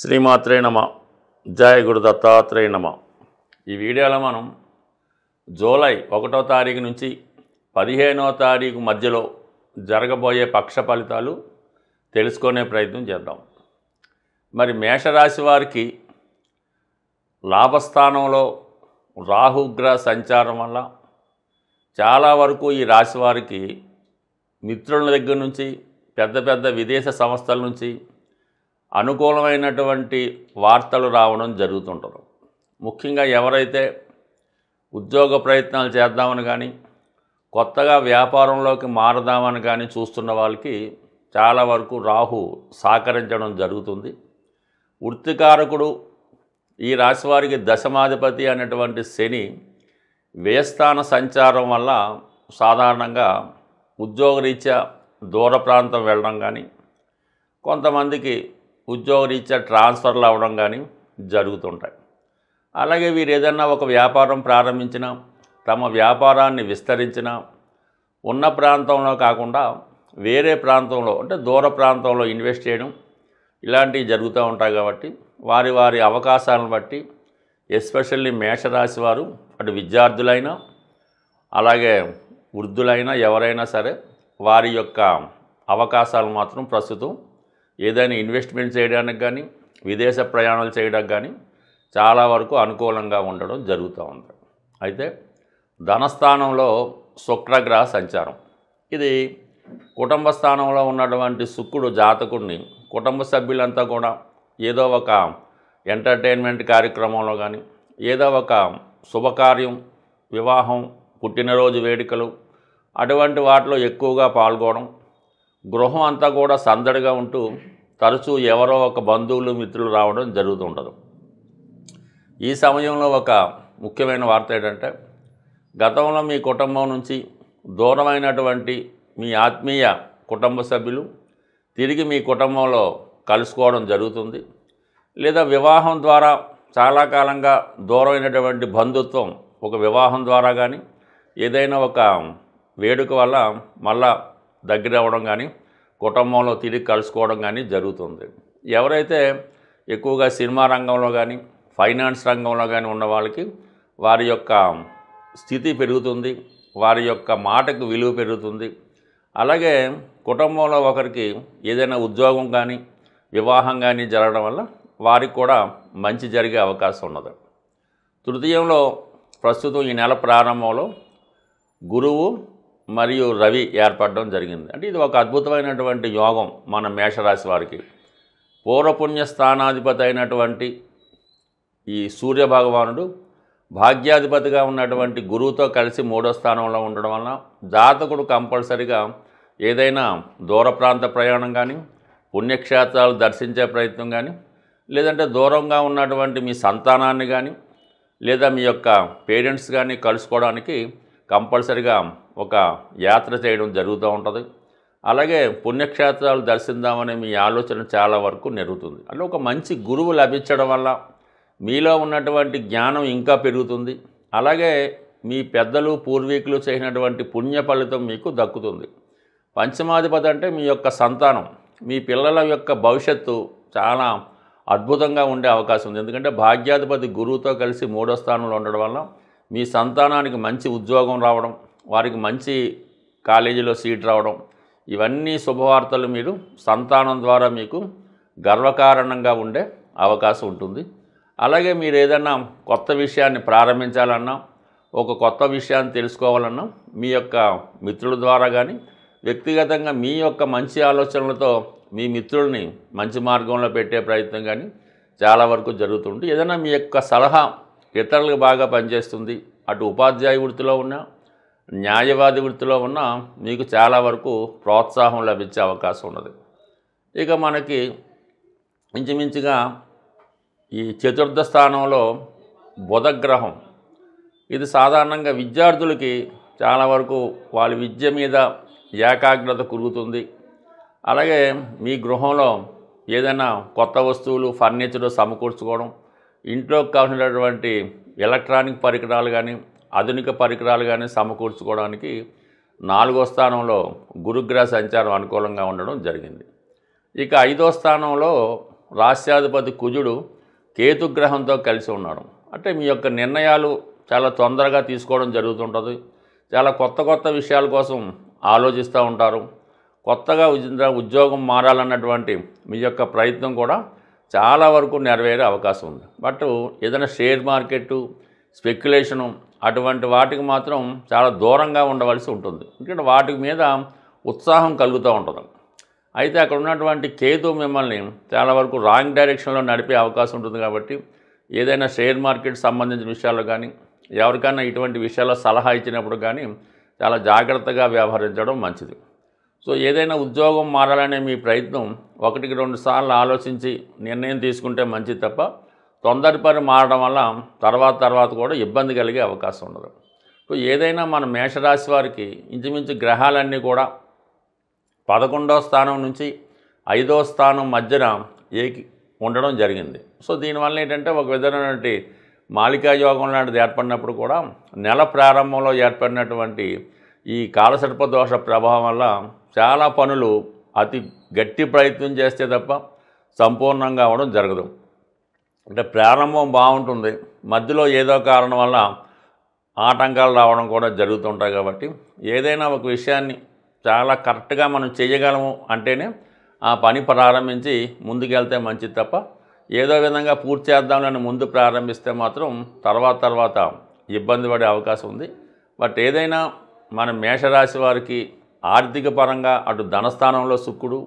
శ్రీమాత్రే నమ. జయ గురు దత్తాత్రేయ నమ. ఈ వీడియోలో మనం జూలై 1వ తారీఖు నుంచి 15వ తారీఖు మధ్యలో జరగబోయే పక్ష ఫలితాలు తెలుసుకునే ప్రయత్నం చేద్దాం. మరి మేషరాశి వారికి లాభస్థానంలో రాహుగ్రహ సంచారం వల్ల చాలా వరకు ఈ రాశి వారికి మిత్రుల దగ్గర నుంచి పెద్ద పెద్ద విదేశ సంస్థల నుంచి అనుకూలమైనటువంటి వార్తలు రావడం జరుగుతుంటుంది. ముఖ్యంగా ఎవరైతే ఉద్యోగ ప్రయత్నాలు చేద్దామని కానీ కొత్తగా వ్యాపారంలోకి మారదామని కానీ చూస్తున్న వాళ్ళకి చాలా వరకు రాహు సహకరించడం జరుగుతుంది. వృత్తికారకుడు ఈ రాశి వారికి దశమాధిపతి అనేటువంటి శని వ్యయస్థాన సంచారం వల్ల సాధారణంగా ఉద్యోగరీత్యా దూర ప్రాంతం వెళ్ళడం కానీ కొంతమందికి ఉద్యోగరీత్యా ట్రాన్స్ఫర్లు అవ్వడం కానీ జరుగుతుంటాయి. అలాగే వీరు ఏదైనా ఒక వ్యాపారం ప్రారంభించినా తమ వ్యాపారాన్ని విస్తరించినా ఉన్న ప్రాంతంలో కాకుండా వేరే ప్రాంతంలో అంటే దూర ప్రాంతంలో ఇన్వెస్ట్ చేయడం ఇలాంటివి జరుగుతూ ఉంటాయి. కాబట్టి వారి వారి అవకాశాలను బట్టి ఎస్పెషల్లీ మేషరాశి వారు అటు విద్యార్థులైనా అలాగే వృద్ధులైనా ఎవరైనా సరే వారి యొక్క అవకాశాలు మాత్రం ప్రస్తుతం ఏదైనా ఇన్వెస్ట్మెంట్ చేయడానికి కానీ విదేశ ప్రయాణాలు చేయడానికి కానీ చాలా వరకు అనుకూలంగా ఉండడం జరుగుతూ ఉంది. అయితే ధనస్థానంలో శుక్రగ్రహ సంచారం, ఇది కుటుంబ స్థానంలో ఉన్నటువంటి శుక్రుడు జాతకుడిని కుటుంబ సభ్యులంతా కూడా ఏదో ఒక ఎంటర్టైన్మెంట్ కార్యక్రమంలో కానీ ఏదో ఒక శుభకార్యం, వివాహం, పుట్టినరోజు వేడుకలు అటువంటి వాటిలో ఎక్కువగా పాల్గొనడం, గృహం అంతా కూడా సందడిగా ఉంటూ తరచూ ఎవరో ఒక బంధువులు మిత్రులు రావడం జరుగుతుంటుంది. ఈ సమయంలో ఒక ముఖ్యమైన వార్త ఏంటంటే గతంలో మీ కుటుంబం నుంచి దూరమైనటువంటి మీ ఆత్మీయ కుటుంబ సభ్యులు తిరిగి మీ కుటుంబంలో కలుసుకోవడం జరుగుతుంది. లేదా వివాహం ద్వారా చాలా కాలంగా దూరమైనటువంటి బంధుత్వం ఒక వివాహం ద్వారా కానీ ఏదైనా ఒక వేడుక వల్ల మళ్ళా దగ్గర అవ్వడం కానీ కుటుంబంలో తిరిగి కలుసుకోవడం కానీ జరుగుతుంది. ఎవరైతే ఎక్కువగా సినిమా రంగంలో కానీ ఫైనాన్స్ రంగంలో కానీ ఉన్న వాళ్ళకి వారి యొక్క స్థితి పెరుగుతుంది, వారి యొక్క మాటకు విలువ పెరుగుతుంది. అలాగే కుటుంబంలో ఒకరికి ఏదైనా ఉద్యోగం కానీ వివాహం కానీ జరగడం వల్ల వారికి కూడా మంచి జరిగే అవకాశం ఉన్నది. తృతీయంలో ప్రస్తుతం ఈ నెల ప్రారంభంలో గురువు మరియు రవి ఏర్పడడం జరిగింది. అంటే ఇది ఒక అద్భుతమైనటువంటి యోగం మన మేషరాశి వారికి. పూర్వపుణ్య స్థానాధిపతి అయినటువంటి ఈ సూర్యభగవానుడు భాగ్యాధిపతిగా ఉన్నటువంటి గురువుతో కలిసి 3వ స్థానంలో ఉండడం వలన జాతకుడు కంపల్సరిగా ఏదైనా దూర ప్రాంత ప్రయాణం కానీ పుణ్యక్షేత్రాలు దర్శించే ప్రయత్నం కానీ లేదంటే దూరంగా ఉన్నటువంటి మీ సంతానాన్ని కానీ లేదా మీ యొక్క పేరెంట్స్ కానీ కలుసుకోవడానికి కంపల్సరిగా ఒక యాత్ర చేయడం జరుగుతూ ఉంటుంది. అలాగే పుణ్యక్షేత్రాలు దర్శిద్దామనే మీ ఆలోచన చాలా వరకు నెరుగుతుంది. అంటే ఒక మంచి గురువు లభించడం వల్ల మీలో ఉన్నటువంటి జ్ఞానం ఇంకా పెరుగుతుంది. అలాగే మీ పెద్దలు పూర్వీకులు చేసినటువంటి పుణ్య ఫలితం మీకు దక్కుతుంది. పంచమాధిపతి అంటే మీ యొక్క సంతానం, మీ పిల్లల యొక్క భవిష్యత్తు చాలా అద్భుతంగా ఉండే అవకాశం ఉంది. ఎందుకంటే భాగ్యాధిపతి గురువుతో కలిసి 3వ స్థానంలో ఉండడం వల్ల మీ సంతానానికి మంచి ఉద్యోగం రావడం, వారికి మంచి కాలేజీలో సీట్ రావడం, ఇవన్నీ శుభవార్తలు మీరు సంతానం ద్వారా మీకు గర్వకారణంగా ఉండే అవకాశం ఉంటుంది. అలాగే మీరు ఏదైనా కొత్త విషయాన్ని ప్రారంభించాలన్నా ఒక కొత్త విషయాన్ని తెలుసుకోవాలన్నా మీ యొక్క మిత్రుల ద్వారా కానీ వ్యక్తిగతంగా మీ యొక్క మంచి ఆలోచనలతో మీ మిత్రుల్ని మంచి మార్గంలో పెట్టే ప్రయత్నం కానీ చాలా వరకు జరుగుతుంది. ఏదైనా మీ యొక్క సలహా ఇతరులకు బాగా పనిచేస్తుంది. అటు ఉపాధ్యాయ వృత్తిలో ఉన్న న్యాయవాది వృత్తిలో ఉన్న మీకు చాలా వరకు ప్రోత్సాహం లభించే అవకాశం ఉన్నది. ఇక మనకి ఇంచుమించుగా ఈ 4వ స్థానంలో బుధగ్రహం, ఇది సాధారణంగా విద్యార్థులకి చాలా వరకు వాళ్ళ విద్య మీద ఏకాగ్రత కురుగుతుంది. అలాగే మీ గృహంలో ఏదైనా కొత్త వస్తువులు ఫర్నిచర్ సమకూర్చుకోవడం, ఇంట్లోకి కావాల్సినటువంటి ఎలక్ట్రానిక్ పరికరాలు కానీ ఆధునిక పరికరాలు కానీ సమకూర్చుకోవడానికి 4వ స్థానంలో గురుగ్రహ సంచారం అనుకూలంగా ఉండడం జరిగింది. ఇక 5వ స్థానంలో రాస్యాధిపతి కుజుడు కేతుగ్రహంతో కలిసి ఉన్నాడు. అంటే మీ యొక్క నిర్ణయాలు చాలా తొందరగా తీసుకోవడం జరుగుతుంటుంది. చాలా కొత్త కొత్త విషయాల కోసం ఆలోచిస్తూ ఉంటారు. కొత్తగా ఉద్యోగం మారాలన్నటువంటి మీ యొక్క ప్రయత్నం కూడా చాలా వరకు నెరవేరే అవకాశం ఉంది. బట్ ఏదైనా షేర్ మార్కెట్టు, స్పెక్యులేషను అటువంటి వాటికి మాత్రం చాలా దూరంగా ఉండవలసి ఉంటుంది. ఎందుకంటే వాటి మీద ఉత్సాహం కలుగుతూ ఉంటుంది. అయితే అక్కడ ఉన్నటువంటి కేతు మిమ్మల్ని చాలా వరకు రాంగ్ డైరెక్షన్లో నడిపే అవకాశం ఉంటుంది. కాబట్టి ఏదైనా షేర్ మార్కెట్ సంబంధించిన విషయాల్లో కానీ, ఎవరికైనా ఇటువంటి విషయాల్లో సలహా ఇచ్చినప్పుడు కానీ చాలా జాగ్రత్తగా వ్యవహరించడం మంచిది. సో ఏదైనా ఉద్యోగం మారాలనే మీ ప్రయత్నం 1-2 సార్లు ఆలోచించి నిర్ణయం తీసుకుంటే మంచిది తప్ప తొందరపడి మారడం వల్ల తర్వాత కూడా ఇబ్బంది కలిగే అవకాశం ఉండదు. సో ఏదైనా మన మేషరాశి వారికి ఇంచుమించు గ్రహాలన్నీ కూడా 11వ స్థానం నుంచి 5వ స్థానం మధ్యన ఉండడం జరిగింది. సో దీనివల్ల ఏంటంటే ఒక విధమైనటువంటి మాలికా యోగం లాంటిది ఏర్పడినప్పుడు కూడా నెల ప్రారంభంలో ఏర్పడినటువంటి ఈ కాలసర్ప దోష ప్రభావం వల్ల చాలా పనులు అతి గట్టి ప్రయత్నం చేస్తే తప్ప సంపూర్ణంగా అవ్వడం జరగదు. అంటే ప్రారంభం బాగుంటుంది, మధ్యలో ఏదో కారణం వల్ల ఆటంకాలు రావడం కూడా జరుగుతుంటాయి. కాబట్టి ఏదైనా ఒక విషయాన్ని చాలా కరెక్ట్గా మనం చేయగలము అంటేనే ఆ పని ప్రారంభించి ముందుకెళ్తే మంచిది తప్ప ఏదో విధంగా పూర్తి చేద్దామని ముందు ప్రారంభిస్తే మాత్రం తర్వాత ఇబ్బంది పడే అవకాశం ఉంది. బట్ ఏదైనా మన మేషరాశి వారికి ఆర్థిక పరంగా అటు ధనస్థానంలో శుక్రుడు,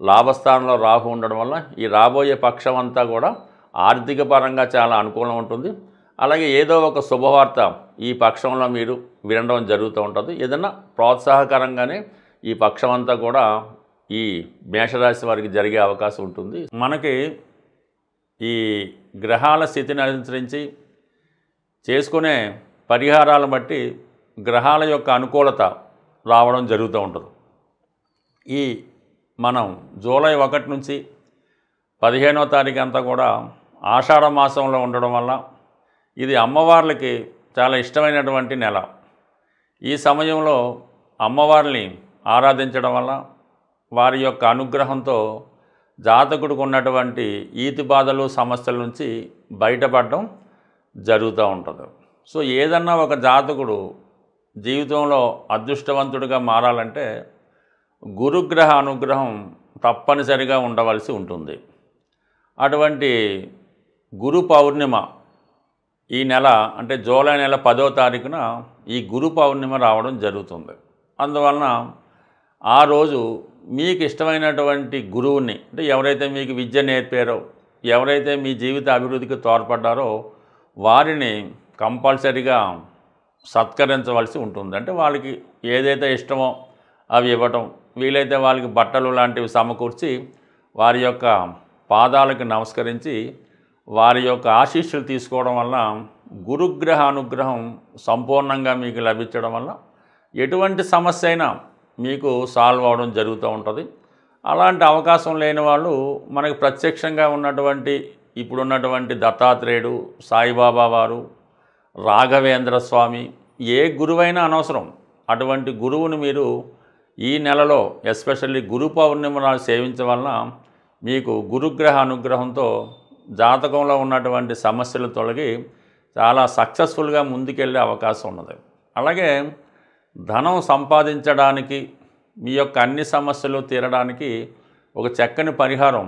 లాభస్థానంలో రాహు ఉండడం వల్ల ఈ రాబోయే పక్షం అంతా కూడా ఆర్థిక పరంగా చాలా అనుకూలం ఉంటుంది. అలాగే ఏదో ఒక శుభవార్త ఈ పక్షంలో మీరు వినడం జరుగుతూ ఉంటుంది. ఏదైనా ప్రోత్సాహకరంగానే ఈ పక్షం అంతా కూడా ఈ మేషరాశి వారికి జరిగే అవకాశం ఉంటుంది. మనకి ఈ గ్రహాల స్థితిని అనుసరించి చేసుకునే పరిహారాలను బట్టి గ్రహాల యొక్క అనుకూలత రావడం జరుగుతూ ఉంటుంది. ఈ మనం జూలై 1 నుంచి 15వ తారీఖు అంతా కూడా ఆషాఢ మాసంలో ఉండడం వల్ల ఇది అమ్మవార్లకి చాలా ఇష్టమైనటువంటి నెల. ఈ సమయంలో అమ్మవారిని ఆరాధించడం వల్ల వారి యొక్క అనుగ్రహంతో జాతకుడికి ఉన్నటువంటి ఈతి బాధలు, సమస్యల నుంచి బయటపడడం జరుగుతూ ఉంటుంది. సో ఏదన్నా ఒక జాతకుడు జీవితంలో అదృష్టవంతుడిగా మారాలంటే గురుగ్రహ అనుగ్రహం తప్పనిసరిగా ఉండవలసి ఉంటుంది. అటువంటి గురు పౌర్ణిమ ఈ నెల అంటే జూలై నెల 10వ తారీఖున ఈ గురు పౌర్ణిమ రావడం జరుగుతుంది. అందువలన ఆ రోజు మీకు ఇష్టమైనటువంటి గురువుని, అంటే ఎవరైతే మీకు విద్య నేర్పారో, ఎవరైతే మీ జీవిత అభివృద్ధికి తోడ్పడ్డారో వారిని కంపల్సరీగా సత్కరించవలసి ఉంటుంది. అంటే వాళ్ళకి ఏదైతే ఇష్టమో అవి ఇవ్వటం, వీలైతే వాళ్ళకి బట్టలు లాంటివి సమకూర్చి వారి యొక్క పాదాలకు నమస్కరించి వారి యొక్క ఆశీస్సులు తీసుకోవడం వల్ల గురుగ్రహ అనుగ్రహం సంపూర్ణంగా మీకు లభించడం వల్ల ఎటువంటి సమస్య అయినా మీకు సాల్వ్ అవడం జరుగుతూ ఉంటుంది. అలాంటి అవకాశం లేని వాళ్ళు మనకి ప్రత్యక్షంగా ఉన్నటువంటి ఇప్పుడున్నటువంటి దత్తాత్రేయుడు, సాయిబాబా వారు, రాఘవేంద్ర స్వామి, ఏ గురువైనా అనవసరం. అటువంటి గురువుని మీరు ఈ నెలలో ఎస్పెషల్లీ గురు పౌర్ణిమ నాడు సేవించడం వలన మీకు గురుగ్రహ అనుగ్రహంతో జాతకంలో ఉన్నటువంటి సమస్యలు తొలగి చాలా సక్సెస్ఫుల్గా ముందుకెళ్ళే అవకాశం ఉన్నది. అలాగే ధనం సంపాదించడానికి, మీ యొక్క అన్ని సమస్యలు తీరడానికి ఒక చక్కని పరిహారం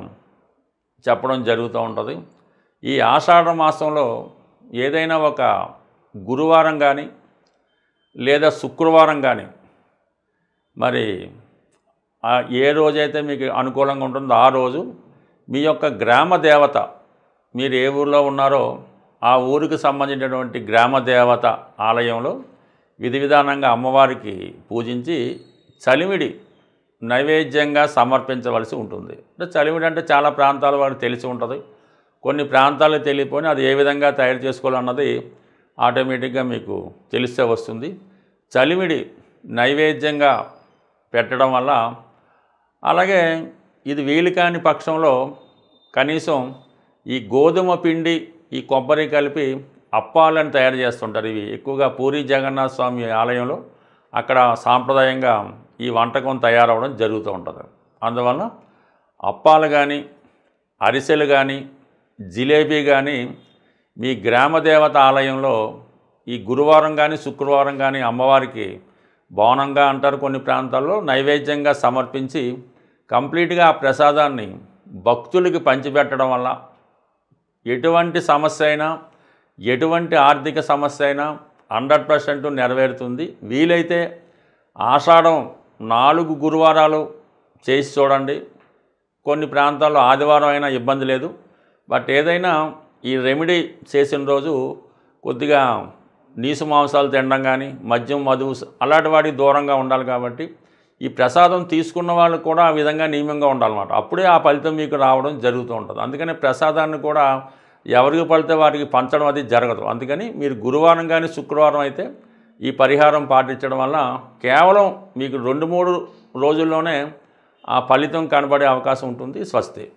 చెప్పడం జరుగుతూ ఉంటుంది. ఈ ఆషాఢ మాసంలో ఏదైనా ఒక గురువారం కానీ లేదా శుక్రవారం కానీ, మరి ఏ రోజైతే మీకు అనుకూలంగా ఉంటుందో ఆ రోజు మీ యొక్క గ్రామ దేవత, మీరు ఏ ఊరిలో ఉన్నారో ఆ ఊరికి సంబంధించినటువంటి గ్రామ దేవత ఆలయంలో విధి విధానంగా అమ్మవారికి పూజించి చలిమిడి నైవేద్యంగా సమర్పించవలసి ఉంటుంది. అంటే చలిమిడి అంటే చాలా ప్రాంతాల వారికి తెలిసి ఉంటుంది, కొన్ని ప్రాంతాలకు తెలియపోయినా అది ఏ విధంగా తయారు చేసుకోవాలన్నది ఆటోమేటిక్గా మీకు తెలిస్తే వస్తుంది. చలిమిడి నైవేద్యంగా పెట్టడం వల్ల, అలాగే ఇది వీలు కాని పక్షంలో కనీసం ఈ గోధుమ పిండి, ఈ కొబ్బరి కలిపి అప్పాలను తయారు చేస్తుంటారు. ఇవి ఎక్కువగా పూరి జగన్నాథ స్వామి ఆలయంలో అక్కడ సాంప్రదాయంగా ఈ వంటకం తయారవడం జరుగుతూ ఉంటుంది. అందువల్ల అప్పాలు కానీ అరిసెలు కానీ జిలేబీ కానీ మీ గ్రామ దేవత ఆలయంలో ఈ గురువారం కానీ శుక్రవారం కానీ అమ్మవారికి బోనంగా అంటారు కొన్ని ప్రాంతాల్లో, నైవేద్యంగా సమర్పించి కంప్లీట్గా ఆ ప్రసాదాన్ని భక్తులకి పంచిపెట్టడం వల్ల ఎటువంటి సమస్య అయినా, ఎటువంటి ఆర్థిక సమస్య అయినా 100% నెరవేరుతుంది. వీలైతే ఆషాఢం 4 గురువారాలు చేసి చూడండి. కొన్ని ప్రాంతాల్లో ఆదివారం అయినా ఇబ్బంది లేదు. బట్ ఏదైనా ఈ రెమెడీ చేసిన రోజు కొద్దిగా నీసు మాంసాలు తినడం కానీ, మద్యం మధువు అలాంటి వాటికి దూరంగా ఉండాలి. కాబట్టి ఈ ప్రసాదం తీసుకున్న వాళ్ళు కూడా ఆ విధంగా నియమంగా ఉండాలన్నమాట. అప్పుడే ఆ ఫలితం మీకు రావడం జరుగుతూ ఉంటుంది. అందుకని ప్రసాదాన్ని కూడా ఎవరికి పడితే వారికి పంచడం అది జరగదు. అందుకని మీరు గురువారం కానీ శుక్రవారం అయితే ఈ పరిహారం పాటించడం వల్ల కేవలం మీకు 2-3 రోజుల్లోనే ఆ ఫలితం కనబడే అవకాశం ఉంటుంది. స్వస్తి.